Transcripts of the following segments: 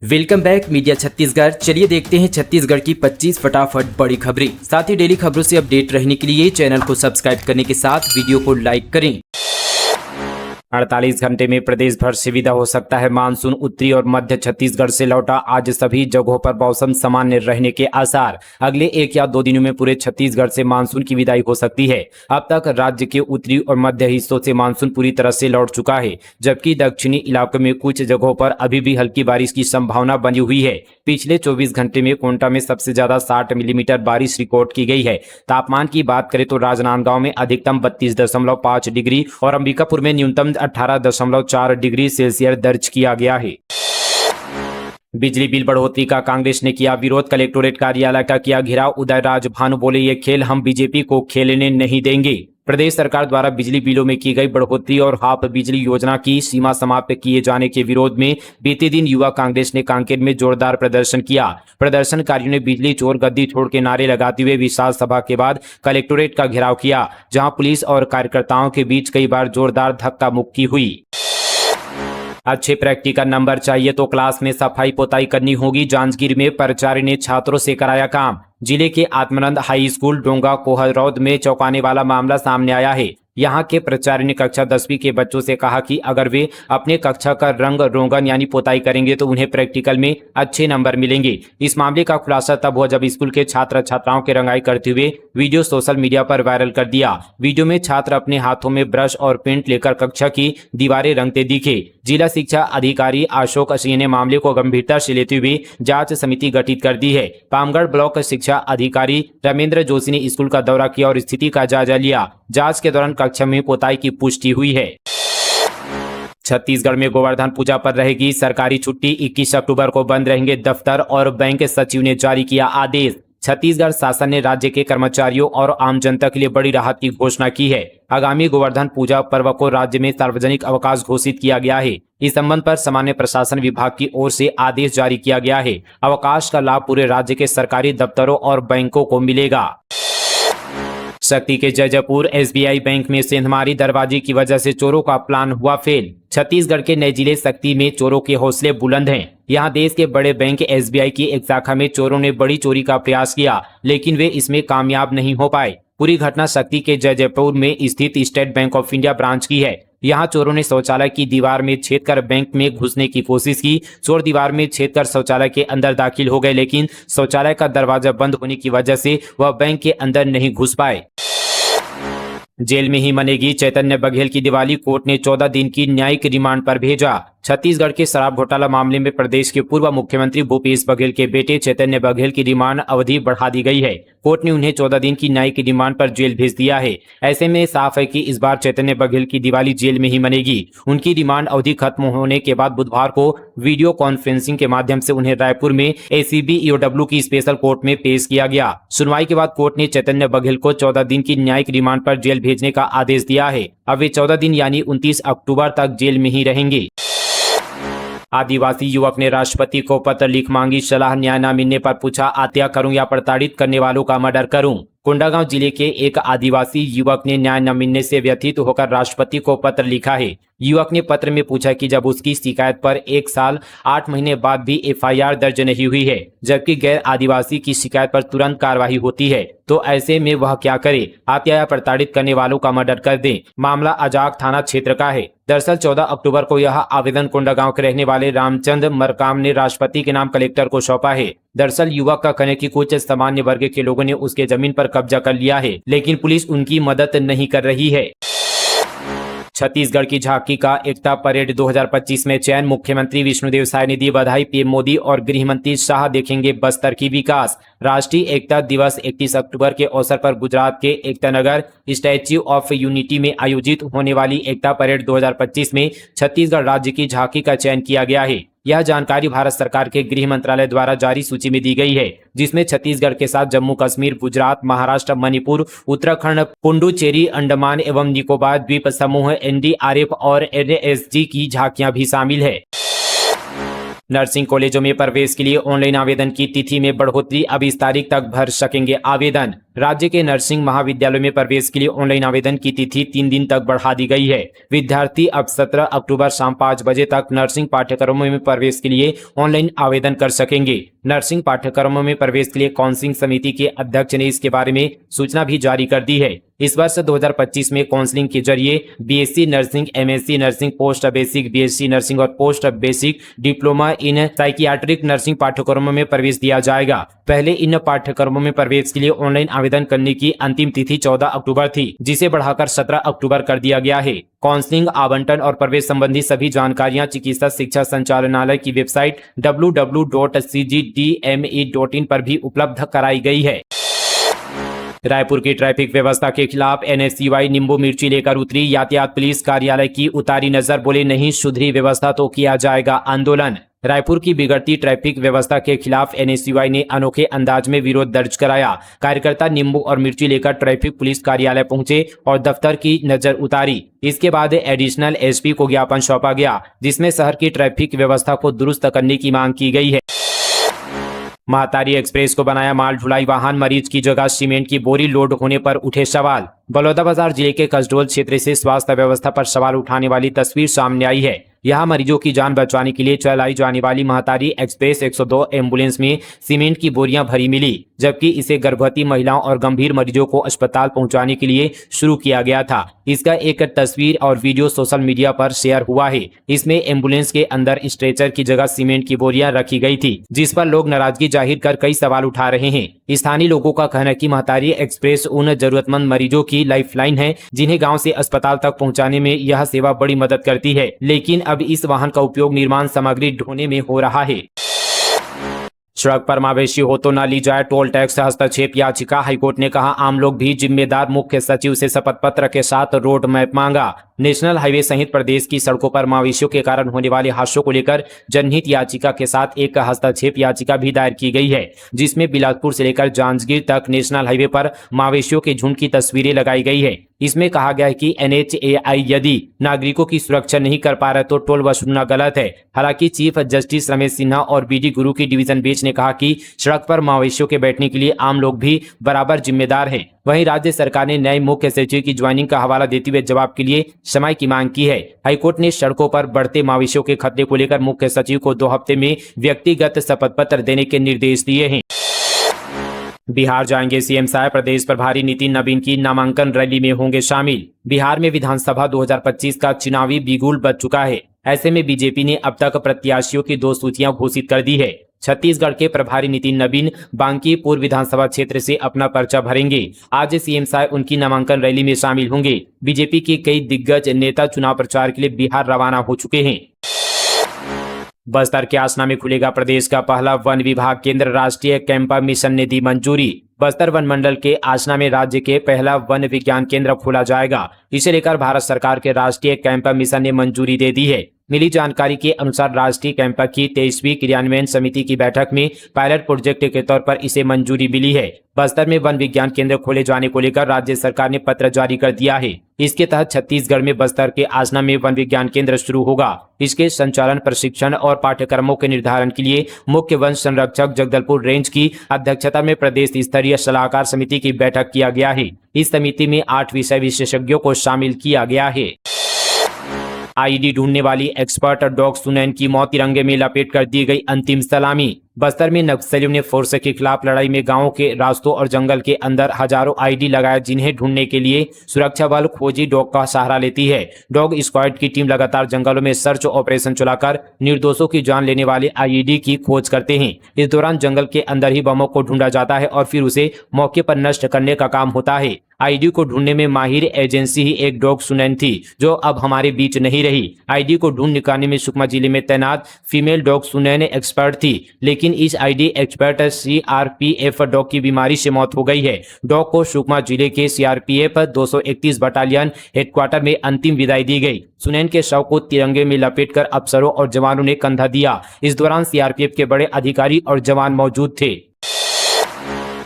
Welcome back media Chhattisgarh. चलिए देखते हैं छत्तीसगढ़ की 25 फटाफट बड़ी खबरें। साथ ही डेली खबरों से अपडेट रहने के लिए चैनल को सब्सक्राइब करने के साथ वीडियो को लाइक करें। 48 घंटे में प्रदेश भर से विदा हो सकता है मानसून। उत्तरी और मध्य छत्तीसगढ़ से लौटा आज सभी जगहों पर मौसम सामान्य रहने के आसार। अगले 1 या 2 दिनों में पूरे छत्तीसगढ़ से मानसून की विदाई हो सकती है। अब तक राज्य के उत्तरी और मध्य हिस्सों से मानसून पूरी तरह से लौट चुका है, जबकि दक्षिणी इलाकों में कुछ जगहों पर अभी भी हल्की बारिश की संभावना बनी हुई है। पिछले 24 घंटे में कोंटा में सबसे ज्यादा 60 मिलीमीटर बारिश रिकॉर्ड की गई है। तापमान की बात करें तो राजनांदगांव में अधिकतम 32.5 डिग्री और अंबिकापुर में न्यूनतम 18.4 डिग्री सेल्सियस दर्ज किया गया है। बिजली बिल बढ़ोतरी का कांग्रेस ने किया विरोध, कलेक्टोरेट कार्यालय का किया घेराव। उदयराज भानु बोले, ये खेल हम बीजेपी को खेलने नहीं देंगे। प्रदेश सरकार द्वारा बिजली बिलों में की गई बढ़ोतरी और हाफ बिजली योजना की सीमा समाप्त किए जाने के विरोध में बीते दिन युवा कांग्रेस ने कांकेर में जोरदार प्रदर्शन किया। प्रदर्शनकारियों ने बिजली चोर गद्दी छोड़ के नारे लगाते हुए विशाल सभा के बाद कलेक्टोरेट का घेराव किया, जहां पुलिस और कार्यकर्ताओं के बीच कई बार जोरदार धक्का मुक्की हुई। अच्छे प्रैक्टिकल नंबर चाहिए तो क्लास में सफाई पोताई करनी होगी। जांजगीर में प्राचार्य ने छात्रों से कराया काम। जिले के आत्मानंद हाई स्कूल डोंगा कोहरौद में चौंकाने वाला मामला सामने आया है। यहाँ के प्राचार्य ने कक्षा 10वीं के बच्चों से कहा कि अगर वे अपने कक्षा का रंग रोगन यानी पोताई करेंगे तो उन्हें प्रैक्टिकल में अच्छे नंबर मिलेंगे। इस मामले का खुलासा तब हुआ जब स्कूल के छात्र छात्राओं के रंगाई करते हुए वीडियो सोशल मीडिया पर वायरल कर दिया। वीडियो में छात्र अपने हाथों में ब्रश और पेंट लेकर कक्षा की दीवारें रंगते दिखे। जिला शिक्षा अधिकारी अशोक सिंह ने मामले को गंभीरता से लेते हुए जांच समिति गठित कर दी है। पामगढ़ ब्लॉक शिक्षा अधिकारी रमेंद्र जोशी ने स्कूल का दौरा किया और स्थिति का जायजा लिया। जांच के दौरान कक्षा में पोताई की पुष्टि हुई है। छत्तीसगढ़ में गोवर्धन पूजा पर रहेगी सरकारी छुट्टी। 21 अक्टूबर को बंद रहेंगे दफ्तर और बैंक सचिव ने जारी किया आदेश। छत्तीसगढ़ शासन ने राज्य के कर्मचारियों और आम जनता के लिए बड़ी राहत की घोषणा की है। आगामी गोवर्धन पूजा पर्व को राज्य में सार्वजनिक अवकाश घोषित किया गया है। इस संबंध पर सामान्य प्रशासन विभाग की ओर से आदेश जारी किया गया है। अवकाश का लाभ पूरे राज्य के सरकारी दफ्तरों और बैंकों को मिलेगा। शक्ति के जयपुर एसबीआई बैंक में सेंधमारी दरवाजे की वजह से चोरों का प्लान हुआ फेल। छत्तीसगढ़ के नए जिले शक्ति में चोरों के हौसले बुलंद हैं। यहाँ देश के बड़े बैंक एसबीआई की एक शाखा में चोरों ने बड़ी चोरी का प्रयास किया, लेकिन वे इसमें कामयाब नहीं हो पाए। पूरी घटना शक्ति के जयपुर में स्थित state bank of India branch की है। यहाँ चोरों ने शौचालय की दीवार में छेद कर बैंक में घुसने की कोशिश की। चोर दीवार में छेद कर शौचालय के अंदर दाखिल हो गए, लेकिन शौचालय का दरवाजा बंद होने की वजह से वह बैंक के अंदर नहीं घुस पाए। जेल में ही मनेगी चैतन्य बघेल की दिवाली। कोर्ट ने 14 दिन की न्यायिक रिमांड पर भेजा। छत्तीसगढ़ के शराब घोटाला मामले में प्रदेश के पूर्व मुख्यमंत्री भूपेश बघेल के बेटे चैतन्य बघेल की रिमांड अवधि बढ़ा दी गई है। कोर्ट ने उन्हें 14 दिन की न्यायिक रिमांड पर जेल भेज दिया है। ऐसे में साफ है कि इस बार चैतन्य बघेल की दिवाली जेल में ही मनेगी। उनकी रिमांड अवधि खत्म होने के बाद बुधवार को वीडियो कॉन्फ्रेंसिंग के माध्यम से उन्हें रायपुर में एसीबी ईओडब्ल्यू की स्पेशल कोर्ट में पेश किया गया। सुनवाई के बाद कोर्ट ने चैतन्य बघेल को 14 दिन की न्यायिक रिमांड पर जेल भेजने का आदेश दिया है। अब वे 14 दिन यानी 29 अक्टूबर तक जेल में ही रहेंगे। आदिवासी युवक ने राष्ट्रपति को पत्र लिख मांगी सलाह। न्याय न मिलने पर पूछा, हत्या करूं या प्रताड़ित करने वालों का मर्डर करूं। कोंडागांव जिले के एक आदिवासी युवक ने न्याय न मिलने से व्यथित होकर राष्ट्रपति को पत्र लिखा है। युवक ने पत्र में पूछा कि जब उसकी शिकायत पर 1 साल 8 महीने बाद भी एफआईआर दर्ज नहीं हुई है, जबकि गैर आदिवासी की शिकायत पर तुरंत कार्रवाई होती है, तो ऐसे में वह क्या करे? हत्या या प्रताड़ित करने वालों का मर्डर कर दे। मामला अजाक थाना क्षेत्र का है। दरअसल 14 अक्टूबर को यह आवेदन कोंडागांव के रहने वाले रामचंद मरकाम ने राष्ट्रपति के नाम कलेक्टर को सौंपा है। दरअसल युवक का कहने की कुछ सामान्य वर्ग के लोगों ने उसके जमीन पर कब्जा कर लिया है, लेकिन पुलिस उनकी मदद नहीं कर रही है। छत्तीसगढ़ की झांकी का एकता परेड 2025 में चयन। मुख्यमंत्री विष्णुदेव साय ने दी बधाई। पीएम मोदी और गृह मंत्री शाह देखेंगे बस्तर की विकास। राष्ट्रीय एकता दिवस 31 अक्टूबर के अवसर पर गुजरात के Ekta Nagar statue of unity में आयोजित होने वाली एकता परेड 2025 में छत्तीसगढ़ राज्य की झांकी का चयन किया गया है। यह जानकारी भारत सरकार के गृह मंत्रालय द्वारा जारी सूची में दी गई है, जिसमें छत्तीसगढ़ के साथ जम्मू कश्मीर, गुजरात, महाराष्ट्र, मणिपुर, उत्तराखंड, पुडुचेरी, अंडमान एवं निकोबार द्वीप समूह, एनडीआरएफ और एनएसजी की झांकियां भी शामिल है। नर्सिंग कॉलेजों में प्रवेश के लिए ऑनलाइन आवेदन की तिथि में बढ़ोतरी। अब इस तारीख तक भर सकेंगे आवेदन। राज्य के नर्सिंग महाविद्यालयों में प्रवेश के लिए ऑनलाइन आवेदन की तिथि 3 दिन तक बढ़ा दी गई है। विद्यार्थी अब 17 अक्टूबर शाम 5 बजे तक नर्सिंग पाठ्यक्रमों में प्रवेश के लिए ऑनलाइन आवेदन कर सकेंगे। नर्सिंग पाठ्यक्रमों में प्रवेश के लिए काउंसलिंग समिति के अध्यक्ष ने इसके बारे में सूचना भी जारी कर दी है। इस वर्ष 2025 में काउंसलिंग के जरिए BSc nursing, MSc nursing, post basic BSc nursing और post basic diploma in psychiatric nursing पाठ्यक्रमों में प्रवेश दिया जाएगा। पहले इन पाठ्यक्रमों में प्रवेश के लिए ऑनलाइन आवेदन करने की अंतिम तिथि 14 अक्टूबर थी, जिसे बढ़ाकर 17 अक्टूबर कर दिया गया है। काउंसलिंग, आवंटन और प्रवेश संबंधी सभी जानकारियां चिकित्सा शिक्षा संचालनालय की वेबसाइट www.cgdme.in पर भी उपलब्ध कराई गई है। रायपुर की ट्रैफिक व्यवस्था के खिलाफ एनएसयूआई नींबू मिर्ची लेकर उतरी। यातायात पुलिस कार्यालय की उतारी नजर, बोले नहीं सुधरी व्यवस्था तो किया जाएगा आंदोलन। रायपुर की बिगड़ती ट्रैफिक व्यवस्था के खिलाफ एनएसयूआई ने अनोखे अंदाज में विरोध दर्ज कराया। कार्यकर्ता नींबू और मिर्ची लेकर ट्रैफिक पुलिस कार्यालय पहुंचे और दफ्तर की नजर उतारी। इसके बाद एडिशनल एसपी को ज्ञापन सौंपा गया, जिसमें शहर की ट्रैफिक व्यवस्था को दुरुस्त करने की मांग की गई है। महातारी एक्सप्रेस को बनाया माल ढुलाई वाहन, मरीज की जगह सीमेंट की बोरी लोड होने पर उठे सवाल। बलौदाबाजार जिले के कसडोल क्षेत्र से स्वास्थ्य व्यवस्था पर सवाल उठाने वाली तस्वीर सामने आई है। यहाँ मरीजों की जान बचाने के लिए चलाई जाने वाली महातारी एक्सप्रेस 102 एम्बुलेंस में सीमेंट की बोरियां भरी मिली, जबकि इसे गर्भवती महिलाओं और गंभीर मरीजों को अस्पताल पहुंचाने के लिए शुरू किया गया था। इसका एक तस्वीर और वीडियो सोशल मीडिया पर शेयर हुआ है। इसमें एम्बुलेंस के अंदर स्ट्रेचर की जगह सीमेंट की बोरियां रखी गई थी, जिस पर लोग नाराजगी जाहिर कर कई सवाल उठा रहे हैं। स्थानीय लोगों का कहना है कि महातारी एक्सप्रेस उन जरूरतमंद मरीजों की लाइफलाइन है, जिन्हें गाँव से अस्पताल तक पहुँचाने में यह सेवा बड़ी मदद करती है। लेकिन अब इस वाहन का उपयोग निर्माण सामग्री ढोने में हो रहा है। सड़क पर मवेशी हो तो न ली जाए टोल टैक्स हस्तक्षेप याचिका। हाईकोर्ट ने कहा आम लोग भी जिम्मेदार, मुख्य सचिव से शपथ पत्र के साथ रोड मैप मांगा। नेशनल हाईवे सहित प्रदेश की सड़कों पर मवेशियों के कारण होने वाले हादसों को लेकर जनहित याचिका के साथ एक हस्तक्षेप याचिका भी दायर की गई है, जिसमें बिलासपुर से लेकर जांजगीर तक नेशनल हाईवे पर मवेशियों के झुंड की तस्वीरें लगाई गई है। इसमें कहा गया है कि NHAI यदि नागरिकों की सुरक्षा नहीं कर पा रहे तो टोल वसूलना गलत है। हालांकि चीफ जस्टिस रमेश सिन्हा और BD गुरु की डिवीजन बेंच ने कहा कि सड़क पर मवेशियों के बैठने के लिए आम लोग भी बराबर जिम्मेदार हैं। वहीं राज्य सरकार ने नए मुख्य सचिव की ज्वाइनिंग का हवाला देते हुए जवाब के लिए समय की मांग की है। हाईकोर्ट ने सड़कों पर बढ़ते मवेशियों के खतरे को लेकर मुख्य सचिव को 2 हफ्ते में व्यक्तिगत शपथ पत्र देने के निर्देश दिए हैं। बिहार जाएंगे सीएम साय, प्रदेश प्रभारी नितिन नवीन की नामांकन रैली में होंगे शामिल। बिहार में विधानसभा 2025 का चुनावी बिगुल बज चुका है। ऐसे में बीजेपी ने अब तक प्रत्याशियों की 2 सूचियां घोषित कर दी है। छत्तीसगढ़ के प्रभारी नितिन नवीन बांकीपुर विधानसभा क्षेत्र से अपना पर्चा भरेंगे। आज सीएम साय उनकी नामांकन रैली में शामिल होंगे। बीजेपी के कई दिग्गज नेता चुनाव प्रचार के लिए बिहार रवाना हो चुके हैं। बस्तर के आसना में खुलेगा प्रदेश का पहला वन विभाग केंद्र, राष्ट्रीय कैंपा मिशन ने दी मंजूरी। बस्तर वन मंडल के आसना में राज्य के पहला वन विज्ञान केंद्र खोला जाएगा। इसे लेकर भारत सरकार के राष्ट्रीय कैंपा मिशन ने मंजूरी दे दी है। मिली जानकारी के अनुसार राष्ट्रीय कैंपा की 23वीं क्रियान्वयन समिति की बैठक में पायलट प्रोजेक्ट के तौर पर इसे मंजूरी मिली है। बस्तर में वन विज्ञान केंद्र खोले जाने को लेकर राज्य सरकार ने पत्र जारी कर दिया है। इसके तहत छत्तीसगढ़ में बस्तर के आसना में वन विज्ञान केंद्र शुरू होगा। इसके संचालन, प्रशिक्षण और पाठ्यक्रमों के निर्धारण के लिए मुख्य वन संरक्षक जगदलपुर रेंज की अध्यक्षता में प्रदेश स्तरीय सलाहकार समिति की बैठक किया गया है। इस समिति में 8 विषय विशेषज्ञों को शामिल किया गया है। आईडी ढूंढने वाली एक्सपर्ट डॉग सुनैन की मौत, तिरंगे में लपेट कर दी गई अंतिम सलामी। बस्तर में नक्सलियों ने फोर्स के खिलाफ लड़ाई में गांवों के रास्तों और जंगल के अंदर हजारों आईडी लगाया, जिन्हें ढूंढने के लिए सुरक्षा बल खोजी डॉग का सहारा लेती है। डॉग स्क्वाड की टीम लगातार जंगलों में सर्च ऑपरेशन चलाकर निर्दोषों की जान लेने वाले आईडी की खोज करते हैं। इस दौरान जंगल के अंदर ही बमों को ढूंढा जाता है और फिर उसे मौके पर नष्ट करने का काम होता है। आईडी को ढूंढने में माहिर एजेंसी ही एक डॉग सुनैन थी, जो अब हमारे बीच नहीं रही। आईडी को ढूंढ निकालने में सुकमा जिले में तैनात फीमेल डॉग सुनैन एक्सपर्ट थी, लेकिन इस आईडी एक्सपर्ट CRPF डॉग की बीमारी से मौत हो गई है। डॉग को सुकमा जिले के CRPF 231 बटालियन हेडक्वार्टर में अंतिम विदाई दी गई। सुनैन के शव को तिरंगे में लपेटकर अफसरों और जवानों ने कंधा दिया। इस दौरान CRPF के बड़े अधिकारी और जवान मौजूद थे।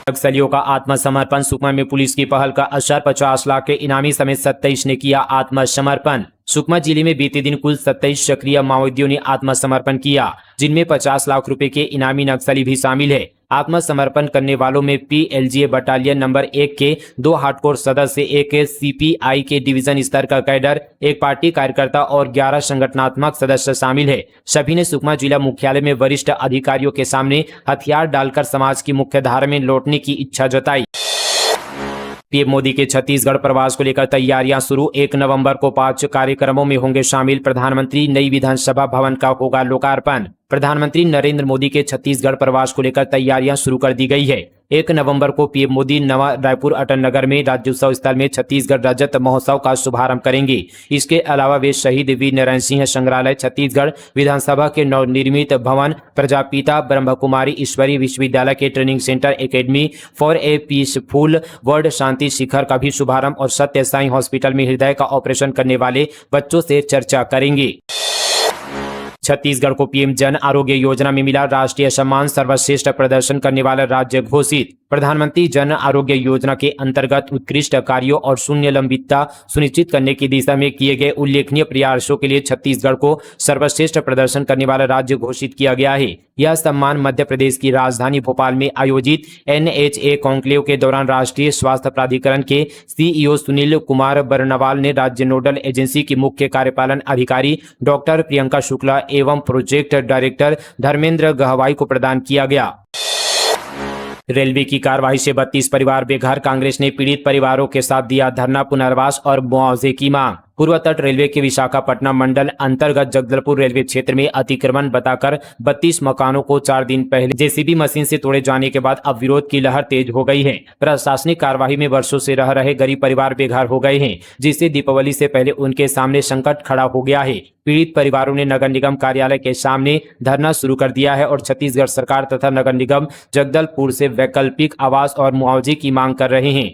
नक्सलियों का आत्मसमर्पण, सुकमा में पुलिस की पहल का असर, 50 लाख के इनामी समेत 27 ने किया आत्मसमर्पण। सुकमा जिले में बीते दिन कुल 27 सक्रिय माओवादियों ने आत्मसमर्पण किया, जिनमें 50 लाख रुपए के इनामी नक्सली भी शामिल है। आत्मसमर्पण करने वालों में PLGA बटालियन नंबर 1 के 2 हार्डकोर सदस्य, एक CPI के डिवीजन स्तर का कैडर, एक पार्टी कार्यकर्ता और 11 संगठनात्मक सदस्य शामिल है। सभी ने सुकमा जिला मुख्यालय में वरिष्ठ अधिकारियों के सामने हथियार डालकर समाज की मुख्यधारा में लौटने की इच्छा जताई। पीएम मोदी के छत्तीसगढ़ प्रवास को लेकर तैयारियां शुरू। 1 नवंबर को 5 कार्यक्रमों में होंगे शामिल। प्रधानमंत्री नई विधानसभा भवन का होगा लोकार्पण। प्रधानमंत्री नरेंद्र मोदी के छत्तीसगढ़ प्रवास को लेकर तैयारियां शुरू कर दी गई है। 1 नवंबर को पीएम मोदी नवा रायपुर अटल नगर में राज्योत्सव स्थल में छत्तीसगढ़ रजत महोत्सव का शुभारंभ करेंगे। इसके अलावा वे शहीद वीर नारायण सिंह संग्रहालय, छत्तीसगढ़ विधानसभा के नवनिर्मित भवन, प्रजापिता ब्रह्म कुमारी ईश्वरी विश्वविद्यालय के training centre, academy for a peaceful world Shanti Shikhar का भी शुभारंभ और सत्य साई हॉस्पिटल में हृदय का ऑपरेशन करने वाले बच्चों से चर्चा करेंगे। छत्तीसगढ़ को पीएम जन आरोग्य योजना में मिला राष्ट्रीय सम्मान, सर्वश्रेष्ठ प्रदर्शन करने वाला राज्य घोषित। प्रधानमंत्री जन आरोग्य योजना के अंतर्गत उत्कृष्ट कार्यों और शून्य लंबितता सुनिश्चित करने की दिशा में किए गए उल्लेखनीय प्रयासों के लिए छत्तीसगढ़ को सर्वश्रेष्ठ प्रदर्शन करने वाला राज्य घोषित किया गया है। यह सम्मान मध्य प्रदेश की राजधानी भोपाल में आयोजित NHA कॉन्क्लेव के दौरान राष्ट्रीय स्वास्थ्य प्राधिकरण के CEO सुनील कुमार बरनवाल ने राज्य नोडल एजेंसी की मुख्य कार्यपालन अधिकारी डॉक्टर प्रियंका शुक्ला एवं प्रोजेक्ट डायरेक्टर धर्मेंद्र गहवाई को प्रदान किया गया। रेलवे की कार्रवाई से 32 परिवार बेघर। कांग्रेस ने पीड़ित परिवारों के साथ दिया धरना, पुनर्वास और मुआवजे की मांग। पूर्व तट रेलवे के विशाखापट्टनम मंडल अंतर्गत जगदलपुर रेलवे क्षेत्र में अतिक्रमण बताकर 32 मकानों को 4 दिन पहले JCB मशीन से तोड़े जाने के बाद अब विरोध की लहर तेज हो गई है। प्रशासनिक कार्यवाही में वर्षों से रह रहे गरीब परिवार बेघर हो गए हैं, जिससे दीपावली से पहले उनके सामने संकट खड़ा हो गया है। पीड़ित परिवारों ने नगर निगम कार्यालय के सामने धरना शुरू कर दिया है और छत्तीसगढ़ सरकार तथा नगर निगम जगदलपुर से वैकल्पिक आवास और मुआवजे की मांग कर रहे हैं।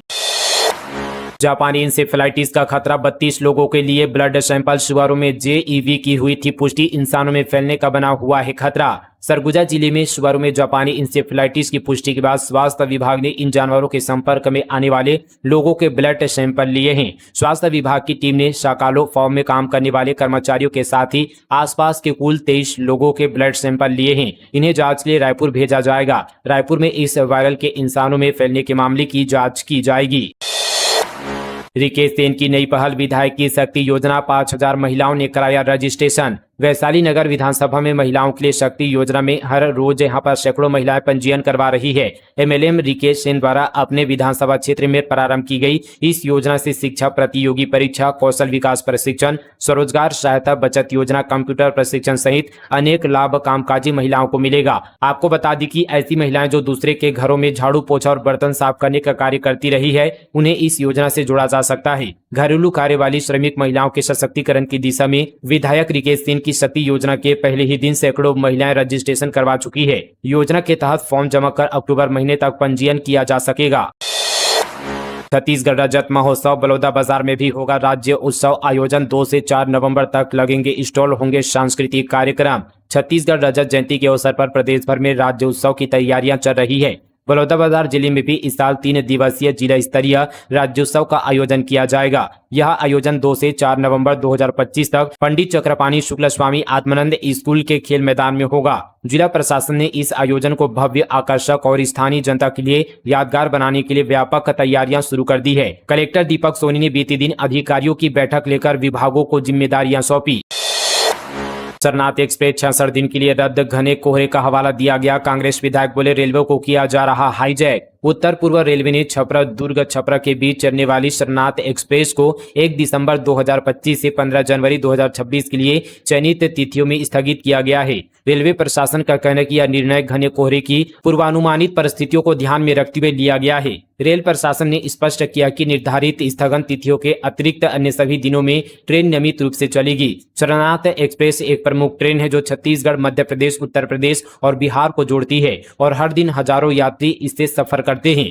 जापानी इंसेफेलाइटिस का खतरा, 32 लोगों के लिए ब्लड सैंपल। शुरू में JEV की हुई थी पुष्टि, इंसानों में फैलने का बना हुआ है खतरा। सरगुजा जिले में शुरू में जापानी इंसेफेलाइटिस की पुष्टि के बाद स्वास्थ्य विभाग ने इन जानवरों के संपर्क में आने वाले लोगों के ब्लड सैंपल लिए हैं। स्वास्थ्य विभाग की टीम ने शाकालो फार्म में काम करने वाले कर्मचारियों के साथ ही आसपास के कुल 23 लोगों के ब्लड सैंपल लिए हैं। इन्हें जांच के लिए रायपुर भेजा जाएगा। रायपुर में इस वायरल के इंसानों में फैलने के मामले की जाँच की जाएगी। रिकेश सेन की नई पहल, विधायक की शक्ति योजना, 5000 महिलाओं ने कराया रजिस्ट्रेशन। वैशाली नगर विधानसभा में महिलाओं के लिए शक्ति योजना में हर रोज यहां पर सैकड़ों महिलाएं पंजीयन करवा रही है। MLM रिकेश सेन द्वारा अपने विधानसभा क्षेत्र में प्रारंभ की गई इस योजना से शिक्षा, प्रतियोगी परीक्षा, कौशल विकास प्रशिक्षण, स्वरोजगार सहायता, बचत योजना, कंप्यूटर प्रशिक्षण सहित अनेक लाभ कामकाजी महिलाओं को मिलेगा। आपको बता दें कि ऐसी महिलाएं जो दूसरे के घरों में झाड़ू पोछा और बर्तन साफ करने का कार्य करती रही है, उन्हें इस योजना से जोड़ा जा सकता है। घरेलू कार्य वाली श्रमिक महिलाओं के सशक्तिकरण की दिशा में विधायक रिकेश सेन की शक्ति योजना के पहले ही दिन सैकड़ों महिलाएं रजिस्ट्रेशन करवा चुकी है। योजना के तहत फॉर्म जमा कर अक्टूबर महीने तक पंजीयन किया जा सकेगा। छत्तीसगढ़ रजत महोत्सव, बलौदा बाजार में भी होगा राज्य उत्सव आयोजन। 2 से 4 नवंबर तक लगेंगे स्टॉल, होंगे सांस्कृतिक कार्यक्रम। छत्तीसगढ़ रजत जयंती के अवसर पर प्रदेश भर में राज्य उत्सव की तैयारियां चल रही है। बलौदाबाजार जिले में भी इस साल 3 दिवसीय जिला स्तरीय राज्योत्सव का आयोजन किया जाएगा। यह आयोजन 2 से 4 नवंबर 2025 तक पंडित चक्रपाणी शुक्ल स्वामी आत्मानंद स्कूल के खेल मैदान में होगा। जिला प्रशासन ने इस आयोजन को भव्य, आकर्षक और स्थानीय जनता के लिए यादगार बनाने के लिए व्यापक तैयारियां शुरू कर दी है। कलेक्टर दीपक सोनी ने बीते दिन अधिकारियों की बैठक लेकर विभागों को जिम्मेदारियां सौंपी। सरनाथ एक्सप्रेस 66 दिन के लिए रद्द, घने कोहरे का हवाला दिया गया। कांग्रेस विधायक बोले रेलवे को किया जा रहा हाईजैक। उत्तर पूर्व रेलवे ने छपरा दुर्ग छपरा के बीच चलने वाली सरनाथ एक्सप्रेस को 1 दिसंबर 2025 से 15 जनवरी 2026 के लिए चयनित तिथियों में स्थगित किया गया है। रेलवे प्रशासन का कहना है कि यह निर्णय घने कोहरे की पूर्वानुमानित परिस्थितियों को ध्यान में रखते हुए लिया गया है। रेल प्रशासन ने स्पष्ट किया कि निर्धारित स्थगन तिथियों के अतिरिक्त अन्य सभी दिनों में ट्रेन नियमित रूप से चलेगी। सरनाथ एक्सप्रेस एक प्रमुख ट्रेन है जो छत्तीसगढ़, मध्य प्रदेश, उत्तर प्रदेश और बिहार को जोड़ती है और हर दिन हजारों यात्री इससे सफर करते हैं।